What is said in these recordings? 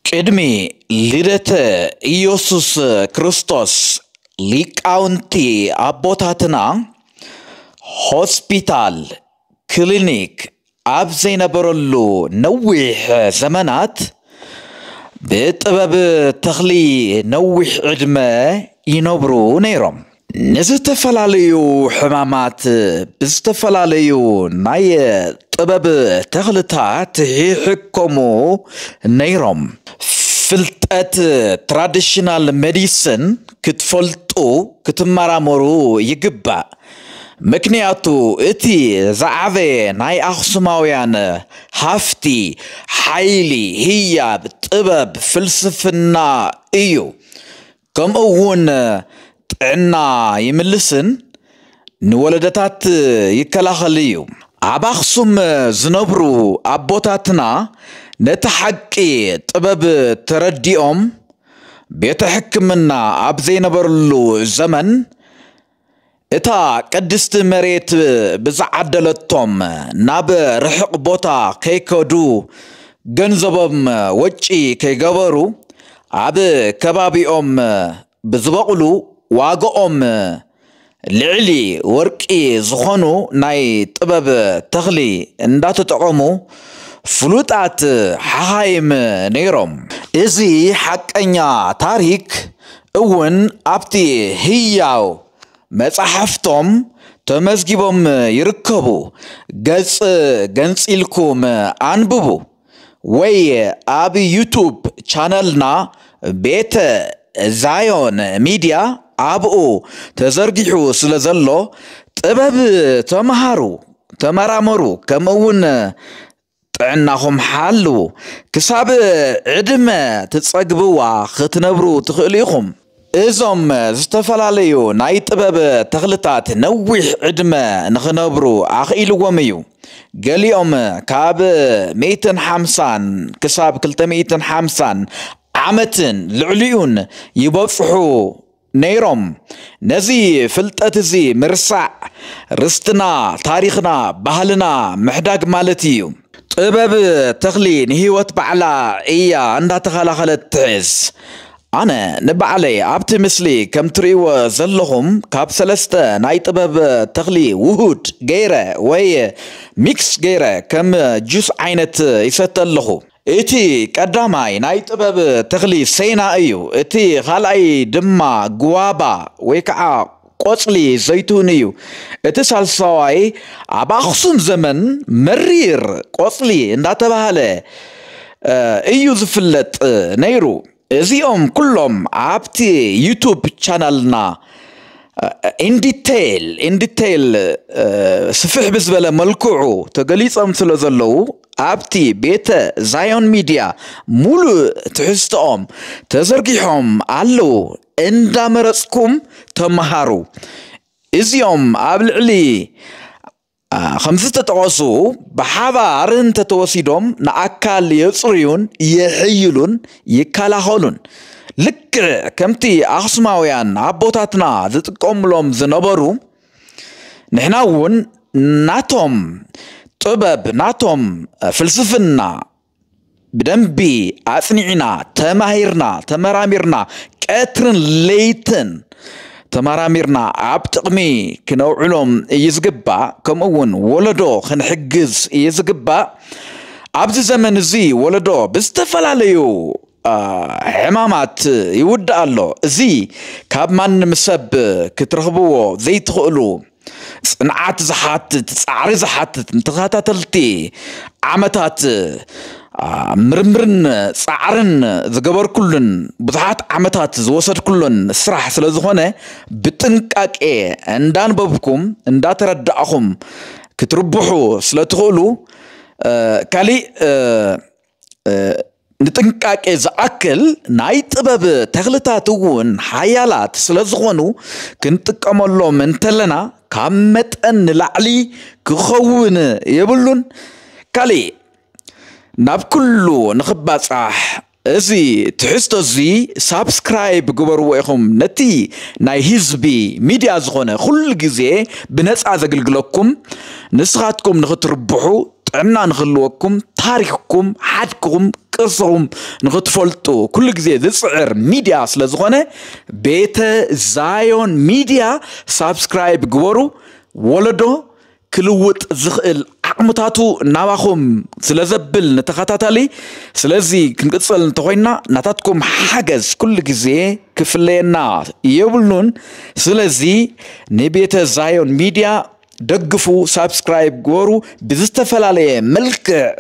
ቅድሚ ልደተ ኢየሱስ ክርስቶስ ሊቃውንቲ አቦታትና ሆስፒታል ክሊኒክ አብ ዘይነበረሉ ነዊሕ ዘመናት በጥበብ ተኽሊ ነዊሕ ዕድመ ይነብሩ ነይሮም ንዝተፈላለዩ ሕማማት ብዝተፈላለዩ ናይ ጥበብ ተኽልታት ይሕከሙ ነይሮም ፍልጠት ትራዲሽናል ሜዲሲን ክትፈልጡ ክትመራመሩ ይግባእ ምክንያቱ እቲ ዛዕበ ናይ አኽሱማውያን ሃፍቲ ሓይሊ ህያብ ጥበብ ፍልስፍና እዩ ከምኡውን ጥዕና ይምልስን ንወለደታት ይከላኸል እዩ ኣብ አኽሱም ዝነብሩ አቦታትና ነቲ ሓቂ ጥበብ ተረዲኦም ቤተ ሕክምና ኣብ ዘይነበረሉ ዘመን እታ ቅድስት መሬት ብዝዓደለቶም ናብ ርሕቕ ቦታ ከይከዱ ገንዘቦም ወጪ ከይገበሩ ኣብ ከባቢኦም ብዝበቕሉ ዋጋኦም ልዕሊ ወርቂ ዝኾኑ ናይ ጥበብ ተኽሊ እንዳተጠቐሙ ፍሉጣት ሓኻይም ነይሮም እዚ ሓቀኛ ታሪክ እውን ኣብቲ ህያው መጽሐፍቶም ተመዝጊቦም ይርከቡ ገጽ ገንጽልኩም አንብቡ ወይ ኣብ ዩቱብ ቻነልና ቤተ ዛዮን ሚዲያ አብኡ ተዘርጊሑ ስለዘሎ ጥበብ ተመሃሩ ተመራመሩ ከምውን ጥዕናኹም ሓሉ ክሳብ ዕድመ ትጸግብዋ ክትነብሩ ትኽእሉ ኢኹም እዞም ዝተፈላለዩ ናይ ጥበብ ተኽልታት ነዊሕ ዕድመ ንኽነብሩ ኣኽኢልዎም እዩ ገሊኦም ካብ 150 ክሳብ 250 ዓመትን ልዕሊኡን ይበጽሑ ነይሮም ነዚ ፍልጠት እዚ ምርሳዕ ርስትና ታሪኽና ባህልና ምሕዳግ ማለት እዩ ጥበብ ተኽሊ ንህይወት ባዕላ እያ እንዳተኸላኸለት ትሕዝ ኣነ ንባዕለይ ኣብቲ ምስሊ ከም ትርእይዎ ዘለኹም ካብ ሰለስተ ናይ ጥበብ ተኽሊ ውሁድ ገይረ ወይ ሚክስ ገይረ ከም ጁስ ዓይነት ይሰተ ኣለኹ እቲ ቀዳማይ ናይ ጥበብ ተኽሊ ሰይና እዩ እቲ ካልኣይ ድማ ጉዋባ ወይ ከዓ ቆጽሊ ዘይቱን እዩ እቲ ሳልሳዋይ ኣብ አኽሱም ዘመን መሪር ቆጽሊ እንዳተባሃለ እዩ ዝፍለጥ ነይሩ እዚኦም ኩሎም ኣብቲ ዩቱብ ቻናልና ኢንዲቴይል ስፍሕ ብዝበለ መልክዑ ተገሊጾም ስለዘለዉ ኣብቲ ቤተ ዛዮን ሚዲያ ሙሉእ ትሕዝቶኦም ተዘርጊሖም ኣለዉ እንዳመረጽኩም ተመሃሩ እዚኦም ኣብ ልዕሊ خمس تتوسو بحبار تتوسيدهم نأكل يصريون يحيلون يكالهولون لك كمتي أخسماويان عبوتاتنا ذتقوم لهم زنبرو نحناون ناتهم طبب ناتهم فلسفنا بدنبي أثنينا تماهيرنا تمراميرنا كاترن ليتن تمراميرنا عبتقمي كنوعلهم يزقبا كمون ولدو خنحجز يزقبا عبد زمن زي ولدو بستفلاليو حمامات يود الله زي كاب من مسب كترخبوه زي تخلو صنعات زحات تسعر زحات انتخاتاتلتي عمتات مرمرن صعرن زغبر كلن بزحات عمتات زوسد كلن سرح ስለዝኾነ بتنقاق እንዳንበብኩም እንዳተረዳኹም ክትርብሑ ስለትኽእሉ ካሊ ንጥንቃቄ ዝኣክል ናይ ጥበብ ተኽልታት እውን ሓያላት ስለዝኾኑ ክንጥቀመሎም እንተለና ካብ መጠን ንላዕሊ ክኸውን የብሉን ካሊ ናብ ኩሉ ንኽባጻሕ እዚ ትሕዝቶ እዚ ሳብስክራይብ ግበርዎ ኢኹም ነቲ ናይ ህዝቢ ሚድያ ዝኾነ ኩሉ ግዜ ብነፃ ዘገልግለኩም ንስኻትኩም ንኽትርብሑ ጥዕና ንኽልወኩም ታሪኽኩም ሓድኩም منقصهم نغتفلتو كل جزء ذسعر ميديا سلزغنة بيت زايون ميديا سابسكرايب جورو ولدو كلوت زغل عمتاتو نواخم سلزبل نتخطاتالي سلزي كنقصل نتخوينا نتاتكم حاجز كل جزء كفلينا يبلون سلزي نبيت زايون ميديا دقفو سابسكرايب جورو بزستفلالي ملك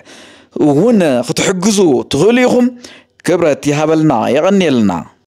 هنا ختحجزو تغليهم كبرت يهبلنا يغني لنا